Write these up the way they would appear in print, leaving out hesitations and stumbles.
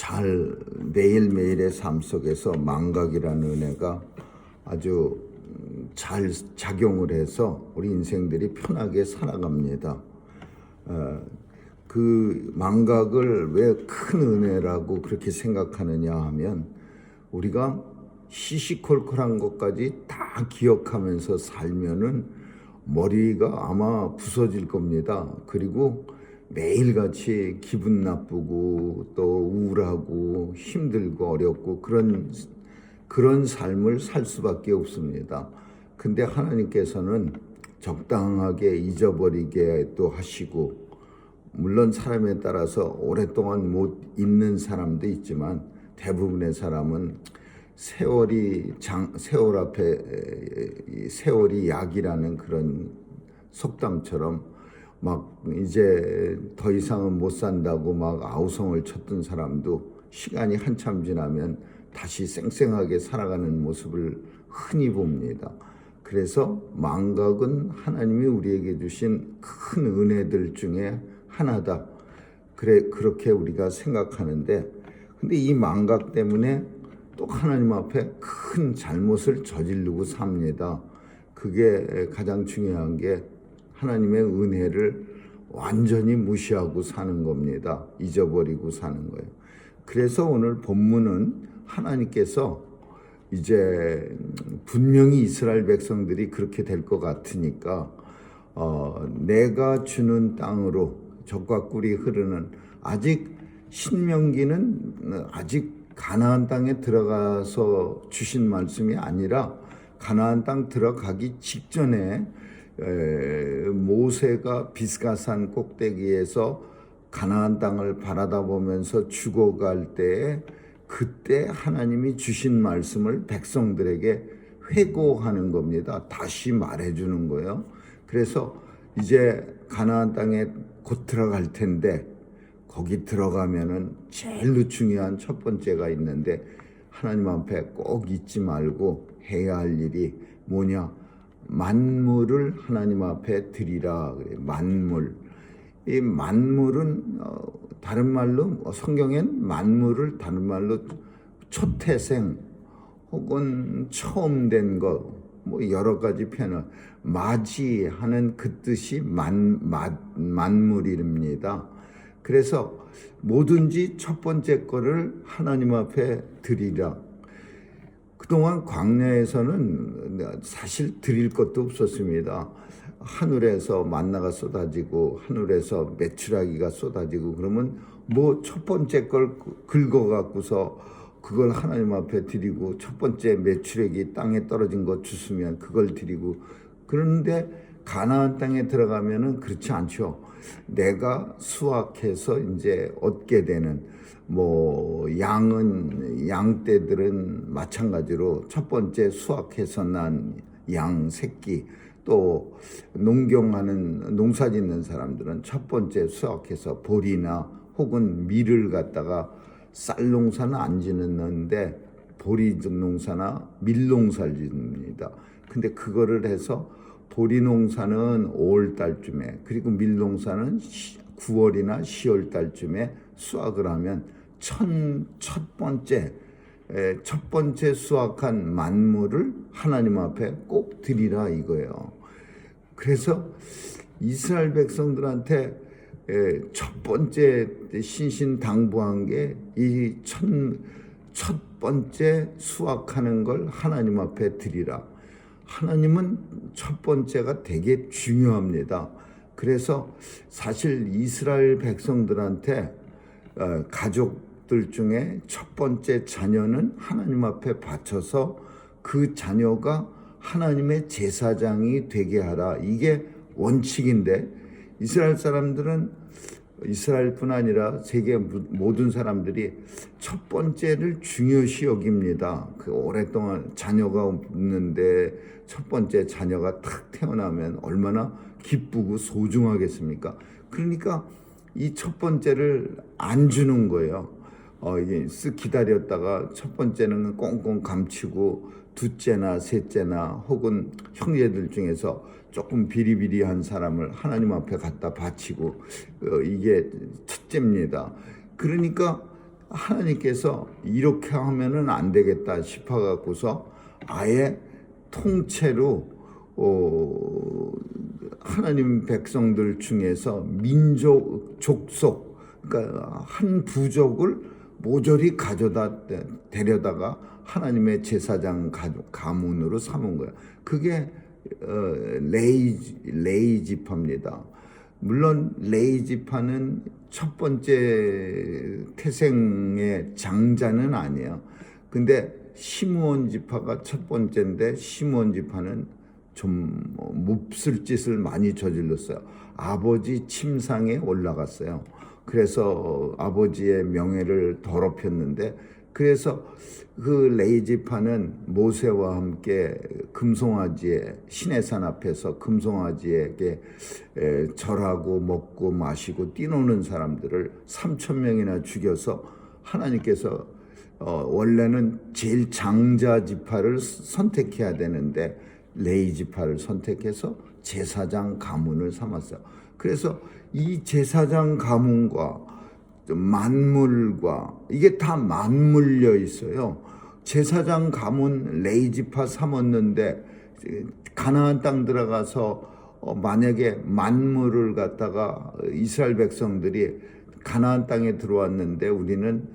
잘 매일매일의 삶 속에서 망각이라는 은혜가 아주 잘 작용을 해서 우리 인생들이 편하게 살아갑니다. 그 망각을 왜 큰 은혜라고 그렇게 생각하느냐 하면 우리가 시시콜콜한 것까지 다 기억하면서 살면은 머리가 아마 부서질 겁니다. 그리고 매일같이 기분 나쁘고 또 우울하고 힘들고 어렵고 그런 삶을 살 수밖에 없습니다. 근데 하나님께서는 적당하게 잊어버리게 또 하시고, 물론 사람에 따라서 오랫동안 못 잊는 사람도 있지만 대부분의 사람은 세월 앞에 세월이 약이라는 그런 속담처럼 막 이제 더 이상은 못 산다고 막 아우성을 쳤던 사람도 시간이 한참 지나면 다시 쌩쌩하게 살아가는 모습을 흔히 봅니다. 그래서 망각은 하나님이 우리에게 주신 큰 은혜들 중에 하나다. 그렇게 우리가 생각하는데, 근데 이 망각 때문에 또 하나님 앞에 큰 잘못을 저지르고 삽니다. 그게 가장 중요한 게 하나님의 은혜를 완전히 무시하고 사는 겁니다. 잊어버리고 사는 거예요. 그래서 오늘 본문은 하나님께서 이제 분명히 이스라엘 백성들이 그렇게 될 것 같으니까 내가 주는 땅으로 젖과 꿀이 흐르는, 아직 신명기는 아직 가나안 땅에 들어가서 주신 말씀이 아니라 가나안 땅 들어가기 직전에 모세가 비스가산 꼭대기에서 가나안 땅을 바라다보면서 죽어갈 때에 그때 하나님이 주신 말씀을 백성들에게 회고하는 겁니다. 다시 말해주는 거예요. 그래서 이제 가나안 땅에 곧 들어갈 텐데 거기 들어가면은 제일 중요한 첫 번째가 있는데 하나님 앞에 꼭 잊지 말고 해야 할 일이 뭐냐? 만물을 하나님 앞에 드리라. 그래. 만물. 이 만물은 다른 말로 성경엔 만물을 다른 말로 초태생 혹은 처음 된 것, 뭐 여러 가지 표현을 맞이하는 그 뜻이 만물입니다. 그래서 뭐든지 첫 번째 거를 하나님 앞에 드리라. 그동안 광야에서는 사실 드릴 것도 없었습니다. 하늘에서 만나가 쏟아지고 하늘에서 메추라기가 쏟아지고 그러면 뭐 첫 번째 걸 긁어갖고서 그걸 하나님 앞에 드리고, 첫 번째 메추라기 땅에 떨어진 거 주스면 그걸 드리고. 그런데 가나안 땅에 들어가면은 그렇지 않죠. 내가 수확해서 이제 얻게 되는, 뭐 양떼들은 마찬가지로 첫 번째 수확해서 난 양 새끼, 또 농사 짓는 사람들은 첫 번째 수확해서 보리나 혹은 밀을 갖다가 쌀 농사는 안 짓는데 보리 농사나 밀 농사를 짓습니다. 근데 그거를 해서 보리 농사는 5월 달쯤에, 그리고 밀 농사는 9월이나 10월 달쯤에 수확을 하면 첫 번째 수확한 만물을 하나님 앞에 꼭 드리라 이거예요. 그래서 이스라엘 백성들한테 첫 번째 신신당부한 게 이 첫 번째 수확하는 걸 하나님 앞에 드리라. 하나님은 첫 번째가 되게 중요합니다. 그래서 사실 이스라엘 백성들한테 가족들 중에 첫 번째 자녀는 하나님 앞에 바쳐서 그 자녀가 하나님의 제사장이 되게 하라. 이게 원칙인데, 이스라엘 사람들은, 이스라엘뿐 아니라 세계 모든 사람들이 첫 번째를 중요시 여깁니다. 그 오랫동안 자녀가 없는데 첫 번째 자녀가 탁 태어나면 얼마나 기쁘고 소중하겠습니까? 그러니까 이 첫 번째를 안 주는 거예요. 이게 쓱 기다렸다가 첫 번째는 꽁꽁 감추고 둘째나 셋째나 혹은 형제들 중에서 조금 비리비리한 사람을 하나님 앞에 갖다 바치고, 이게 첫째입니다. 그러니까 하나님께서 이렇게 하면은 안 되겠다 싶어 갖고서 아예 통째로 하나님 백성들 중에서 민족 족속, 그러니까 한 부족을 모조리 가져다 데려다가 하나님의 제사장 가문으로 삼은 거야. 그게 레이 지파입니다. 물론 레이 지파는 첫 번째 태생의 장자는 아니에요. 근데 시므온 지파가 첫 번째인데 시므온 지파는 좀 몹쓸 짓을 많이 저질렀어요. 아버지 침상에 올라갔어요. 그래서 아버지의 명예를 더럽혔는데, 그래서 그 레이 지파는 모세와 함께 금송아지의 시내산 앞에서 금송아지에게 절하고 먹고 마시고 뛰노는 사람들을 3,000명이나 죽여서 하나님께서 원래는 제일 장자 지파를 선택해야 되는데 레이 지파를 선택해서 제사장 가문을 삼았어요. 그래서 이 제사장 가문과 만물과 이게 다 맞물려 있어요. 제사장 가문 레이 지파 삼았는데 가나안 땅 들어가서 만약에 만물을 갖다가 이스라엘 백성들이 가나안 땅에 들어왔는데 우리는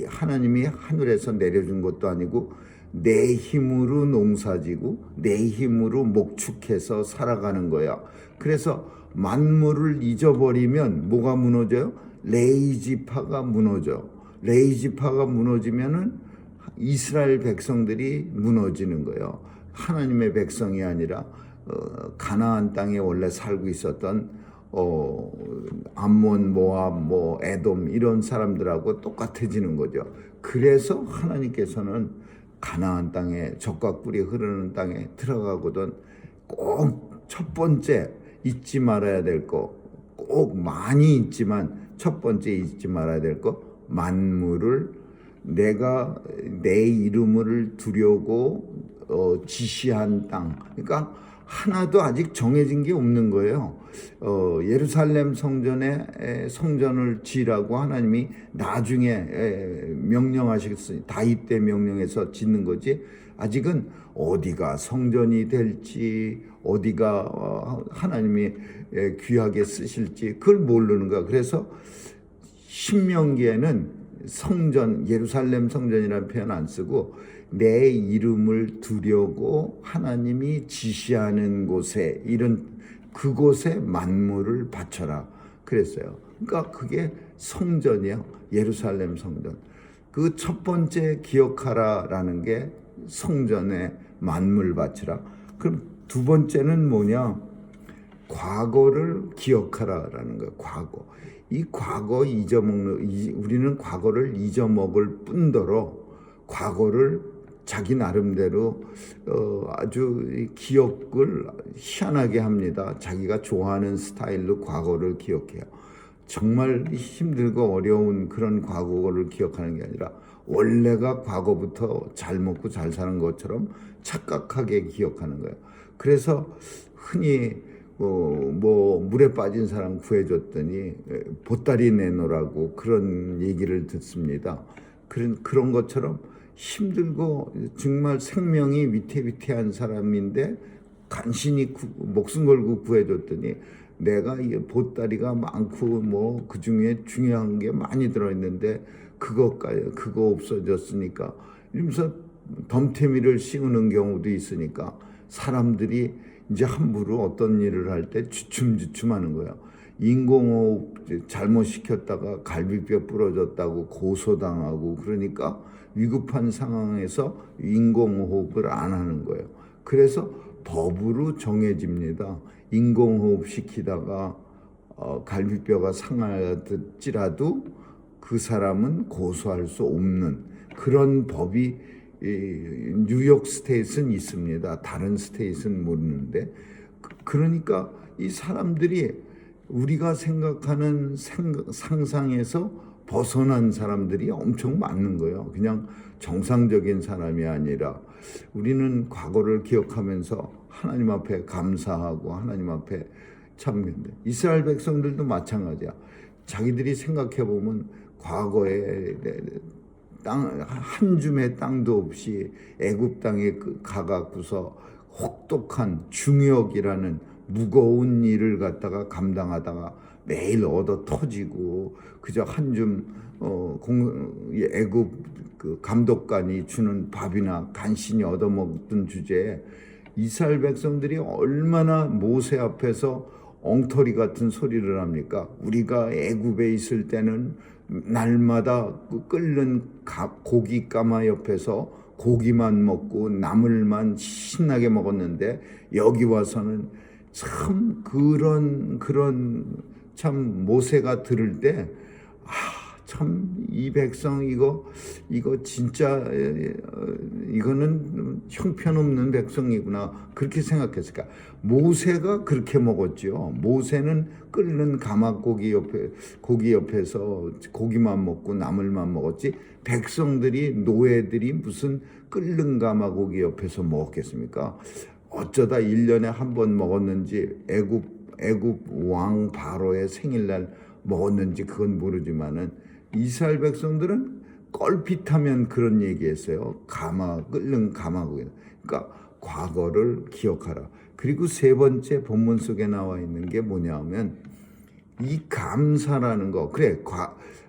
하나님이 하늘에서 내려준 것도 아니고 내 힘으로 농사지고 내 힘으로 목축해서 살아가는 거야. 그래서 만물을 잊어버리면 뭐가 무너져요? 레이 지파가 무너져. 레이 지파가 무너지면은 이스라엘 백성들이 무너지는 거예요. 하나님의 백성이 아니라 가나안 땅에 원래 살고 있었던 암몬, 모압, 에돔 이런 사람들하고 똑같아지는 거죠. 그래서 하나님께서는 가나안 땅에 젖과 꿀이 흐르는 땅에 들어가거든 꼭 첫 번째 잊지 말아야 될 거, 꼭 많이 잊지만 첫 번째 잊지 말아야 될 거, 만물을 내가 내 이름을 두려고 지시한 땅. 그러니까 하나도 아직 정해진 게 없는 거예요. 예루살렘 성전을 지으라고 하나님이 나중에 명령하셨으니 다윗 때 명령해서 짓는 거지. 아직은 어디가 성전이 될지, 어디가 하나님이 귀하게 쓰실지 그걸 모르는 거야. 그래서 신명기에는 성전, 예루살렘 성전이라는 표현 안 쓰고 내 이름을 두려고 하나님이 지시하는 곳에, 이런 그곳에 만물을 바쳐라 그랬어요. 그러니까 그게 성전이에요. 예루살렘 성전. 그 첫 번째 기억하라라는 게 성전에 만물 바치라. 그럼 두 번째는 뭐냐? 과거를 기억하라라는 거예요. 과거. 이 과거 우리는 과거를 잊어먹을 뿐더러 과거를 자기 나름대로 아주 기억을 희한하게 합니다. 자기가 좋아하는 스타일로 과거를 기억해요. 정말 힘들고 어려운 그런 과거를 기억하는 게 아니라 원래가 과거부터 잘 먹고 잘 사는 것처럼 착각하게 기억하는 거예요. 그래서 흔히 물에 빠진 사람 구해줬더니 보따리 내놓으라고 그런 얘기를 듣습니다. 그런 것처럼 힘들고 정말 생명이 위태위태한 사람인데 간신히 목숨 걸고 구해줬더니 내가 이 보따리가 많고 그 중에 중요한 게 많이 들어있는데 그거 없어졌으니까 이러면서 덤태미를 씌우는 경우도 있으니까 사람들이 이제 함부로 어떤 일을 할 때 주춤주춤하는 거예요. 인공호흡 잘못 시켰다가 갈비뼈 부러졌다고 고소당하고 그러니까 위급한 상황에서 인공호흡을 안 하는 거예요. 그래서 법으로 정해집니다. 인공호흡 시키다가 갈비뼈가 상할지라도 그 사람은 고소할 수 없는 그런 법이 뉴욕 스테이트는 있습니다. 다른 스테이트는 모르는데, 그러니까 이 사람들이 우리가 생각하는 상상에서 벗어난 사람들이 엄청 많은 거예요. 그냥 정상적인 사람이 아니라 우리는 과거를 기억하면서 하나님 앞에 감사하고 하나님 앞에 참 이스라엘 백성들도 마찬가지야. 자기들이 생각해 보면 과거에 땅 한 줌의 땅도 없이 애굽 땅에 가갖고서 혹독한 중역이라는 무거운 일을 갖다가 감당하다가 매일 얻어 터지고 그저 한줌 애굽 그 감독관이 주는 밥이나 간신히 얻어먹던 주제에 이스라엘 백성들이 얼마나 모세 앞에서 엉터리 같은 소리를 합니까? 우리가 애굽에 있을 때는 날마다 끓는 고기 까마 옆에서 고기만 먹고 나물만 신나게 먹었는데 여기 와서는 참 그런 참 모세가 들을 때 참 이 백성 이거 진짜 이거는 형편없는 백성이구나 그렇게 생각했을까? 모세가 그렇게 먹었죠. 모세는 끓는 고기 옆에서 고기만 먹고 나물만 먹었지 백성들이 노예들이 무슨 끓는 가마고기 옆에서 먹었겠습니까? 어쩌다 1년에 한 번 먹었는지 애굽 왕 바로의 생일날 먹었는지 그건 모르지만은 이스라엘 백성들은 껄핏하면 그런 얘기했어요. 끓는 가마고기. 그러니까 과거를 기억하라. 그리고 세 번째 본문 속에 나와 있는 게 뭐냐면 이 감사라는 거. 그래,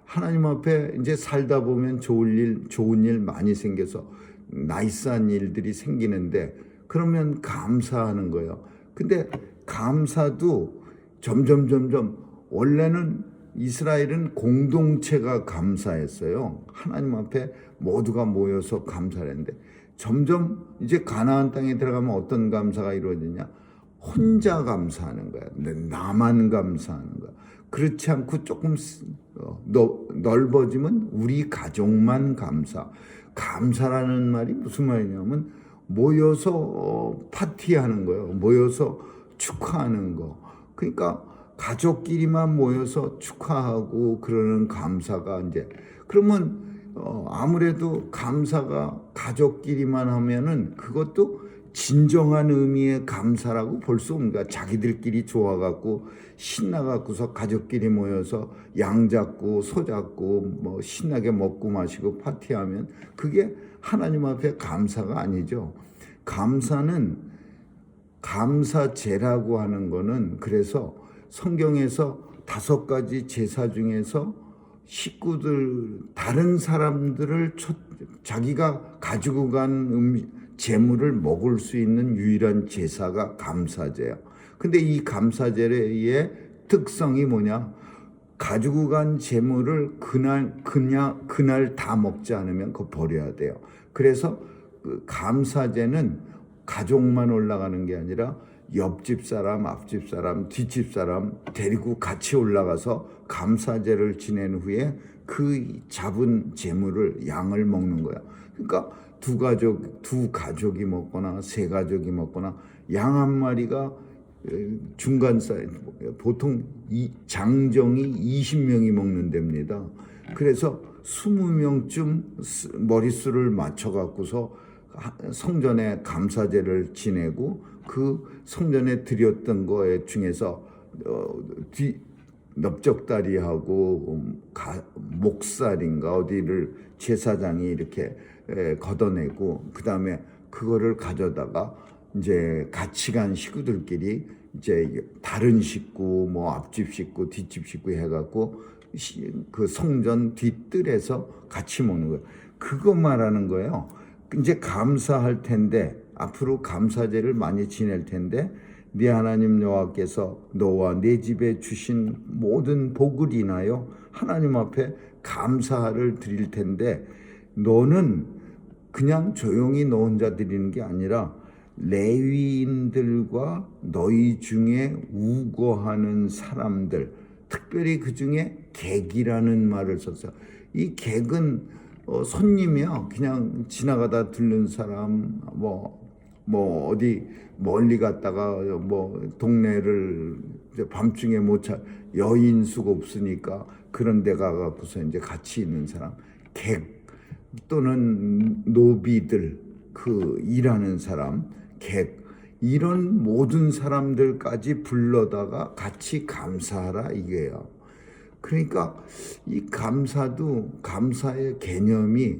하나님 앞에 이제 살다 보면 좋은 일 많이 생겨서 나이스한 일들이 생기는데 그러면 감사하는 거예요. 근데 감사도 점점 원래는 이스라엘은 공동체가 감사했어요. 하나님 앞에 모두가 모여서 감사를 했는데 점점 이제 가나안 땅에 들어가면 어떤 감사가 이루어지냐? 혼자 감사하는 거야. 나만 감사하는 거야. 그렇지 않고 조금 넓어지면 우리 가족만 감사. 감사라는 말이 무슨 말이냐면 모여서 파티하는 거예요. 모여서 축하하는 거. 그러니까 가족끼리만 모여서 축하하고 그러는 감사가 이제 그러면 아무래도 감사가 가족끼리만 하면은 그것도 진정한 의미의 감사라고 볼 수 없는 거야. 자기들끼리 좋아갖고 신나갖고서 가족끼리 모여서 양 잡고 소 잡고 뭐 신나게 먹고 마시고 파티하면 그게 하나님 앞에 감사가 아니죠. 감사는 감사제라고 하는 거는 그래서 성경에서 5가지 제사 중에서 식구들 다른 사람들을 자기가 가지고 간 재물을 먹을 수 있는 유일한 제사가 감사제야. 근데 이 감사제의 특성이 뭐냐? 가지고 간 재물을 그날 다 먹지 않으면 그거 버려야 돼요. 그래서 그 감사제는 가족만 올라가는 게 아니라 옆집 사람, 앞집 사람, 뒷집 사람 데리고 같이 올라가서 감사제를 지낸 후에 그 잡은 재물을 양을 먹는 거야. 그러니까 두 가족이 먹거나 세 가족이 먹거나 양 한 마리가 중간 사이즈 보통 장정이 20명이 먹는 데입니다. 그래서 20명쯤 머릿수를 맞춰 갖고서 성전에 감사제를 지내고 그 성전에 드렸던 거 중에서 넓적다리하고 목살인가 어디를 제사장이 이렇게 걷어내고 그 다음에 그거를 가져다가 이제 같이 간 식구들끼리 이제 다른 식구 뭐 앞집 식구 뒷집 식구 해갖고 그 성전 뒷뜰에서 같이 먹는 거예요. 그거 말하는 거예요. 이제 감사할 텐데 앞으로 감사제를 많이 지낼 텐데 네 하나님 여호와께서 너와 네 집에 주신 모든 복을 인하여 하나님 앞에 감사를 드릴 텐데 너는 그냥 조용히 너 혼자 드리는 게 아니라 레위인들과 너희 중에 우거하는 사람들 특별히 그 중에 객이라는 말을 썼어요. 이 객은 손님이야. 그냥 지나가다 들른 사람, 어디 멀리 갔다가 동네를 밤중에 못 여인수가 없으니까 그런 데 가갖고서 이제 같이 있는 사람, 객 또는 노비들, 그 일하는 사람, 객 이런 모든 사람들까지 불러다가 같이 감사하라 이게요. 그러니까 이 감사도 감사의 개념이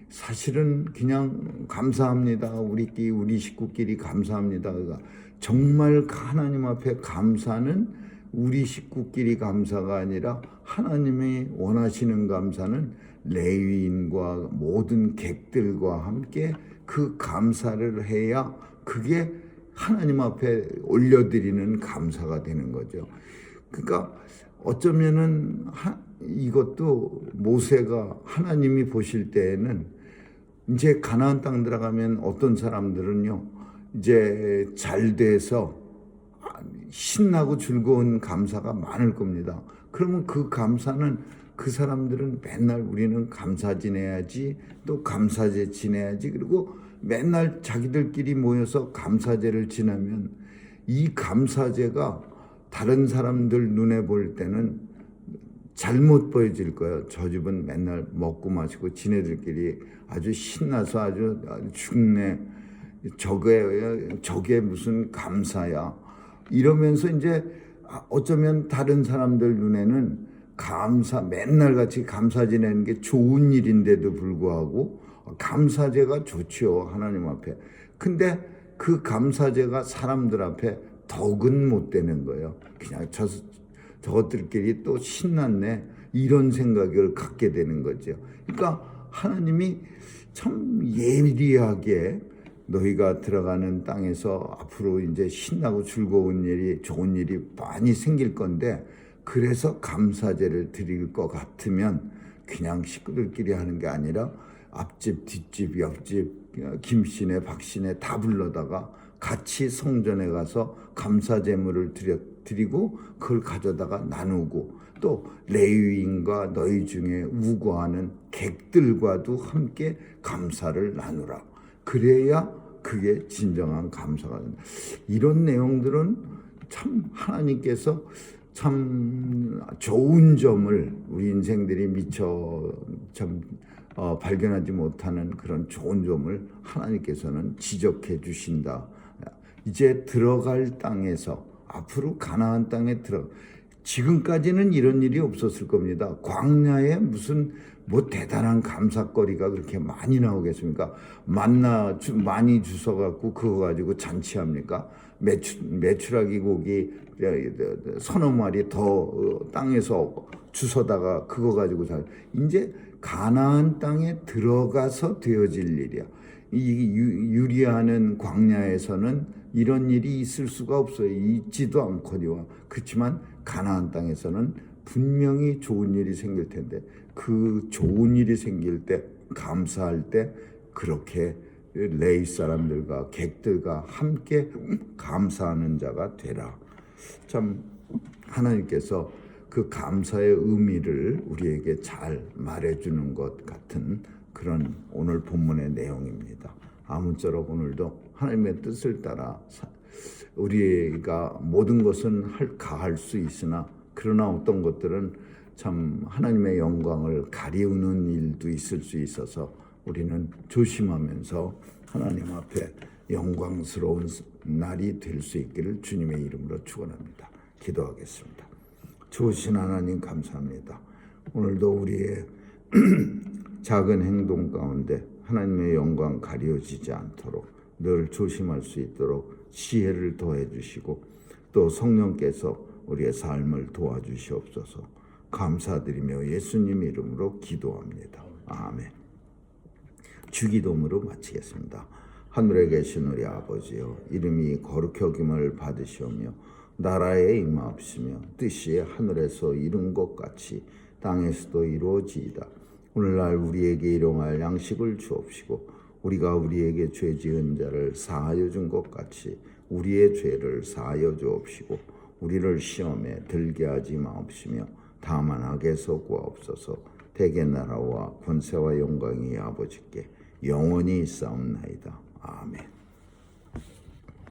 사실은 그냥 감사합니다. 우리 식구끼리 감사합니다. 그러니까 정말 하나님 앞에 감사는 우리 식구끼리 감사가 아니라 하나님이 원하시는 감사는 레위인과 모든 객들과 함께 그 감사를 해야 그게 하나님 앞에 올려드리는 감사가 되는 거죠. 그러니까 어쩌면은 이것도 모세가 하나님이 보실 때에는 이제 가나안 땅 들어가면 어떤 사람들은요 이제 잘 돼서 신나고 즐거운 감사가 많을 겁니다. 그러면 그 감사는 그 사람들은 맨날 우리는 감사 지내야지, 또 감사제 지내야지, 그리고 맨날 자기들끼리 모여서 감사제를 지내면 이 감사제가 다른 사람들 눈에 볼 때는 잘못 보여질 거예요. 저 집은 맨날 먹고 마시고 지네들끼리 아주 신나서 아주 죽네. 저게 무슨 감사야. 이러면서 이제 어쩌면 다른 사람들 눈에는 맨날 같이 감사 지내는 게 좋은 일인데도 불구하고 감사제가 좋죠, 하나님 앞에. 근데 그 감사제가 사람들 앞에 덕은 못 되는 거예요. 그냥 저것들끼리 또 신났네, 이런 생각을 갖게 되는 거죠. 그러니까 하나님이 참 예리하게 너희가 들어가는 땅에서 앞으로 이제 신나고 즐거운 일이, 좋은 일이 많이 생길 건데, 그래서 감사제를 드릴 것 같으면 그냥 식구들끼리 하는 게 아니라 앞집, 뒷집, 옆집, 김씨네, 박씨네 다 불러다가 같이 성전에 가서 감사제물을 드리고 그걸 가져다가 나누고, 또 레위인과 너희 중에 우거하는 객들과도 함께 감사를 나누라. 그래야 그게 진정한 감사가 된다. 이런 내용들은 참 하나님께서 참 좋은 점을 우리 인생들이 미처 발견하지 못하는 그런 좋은 점을 하나님께서는 지적해 주신다. 이제 들어갈 땅에서 앞으로 가나안 땅에 지금까지는 이런 일이 없었을 겁니다. 광야에 무슨 대단한 감사거리가 그렇게 많이 나오겠습니까? 만나 많이 주워갖고 그거 가지고 잔치합니까? 메추라기 고기 서너 마리 더 땅에서 주워다가 그거 가지고 이제 가나안 땅에 들어가서 되어질 일이야. 이 유리하는 광야에서는 이런 일이 있을 수가 없어요. 있지도 않거니와. 그렇지만 가나안 땅에서는 분명히 좋은 일이 생길 텐데, 그 좋은 일이 생길 때, 감사할 때 그렇게 레위 사람들과 객들과 함께 감사하는 자가 되라. 참 하나님께서 그 감사의 의미를 우리에게 잘 말해주는 것 같은 그런 오늘 본문의 내용입니다. 아무쪼록 오늘도 하나님의 뜻을 따라 우리가 모든 것은 가할 수 있으나, 그러나 어떤 것들은 참 하나님의 영광을 가리우는 일도 있을 수 있어서 우리는 조심하면서 하나님 앞에 영광스러운 날이 될 수 있기를 주님의 이름으로 축원합니다. 기도하겠습니다. 좋으신 하나님 감사합니다. 오늘도 우리의 작은 행동 가운데 하나님의 영광 가려지지 않도록 늘 조심할 수 있도록 지혜를 더해 주시고, 또 성령께서 우리의 삶을 도와주시옵소서. 감사드리며 예수님 이름으로 기도합니다. 아멘. 주기도문으로 마치겠습니다. 하늘에 계신 우리 아버지여, 이름이 거룩히 여김을 받으시오며 나라에 임하옵시며 뜻이 하늘에서 이룬 것 같이 땅에서도 이루어지이다. 오늘날 우리에게 일용할 양식을 주옵시고, 우리가 우리에게 죄 지은 자를 사하여 준 것 같이 우리의 죄를 사하여 주옵시고, 우리를 시험에 들게 하지 마옵시며 다만 악에서 구하옵소서. 대개 나라와 권세와 영광이 아버지께 영원히 있사옵나이다. 아멘.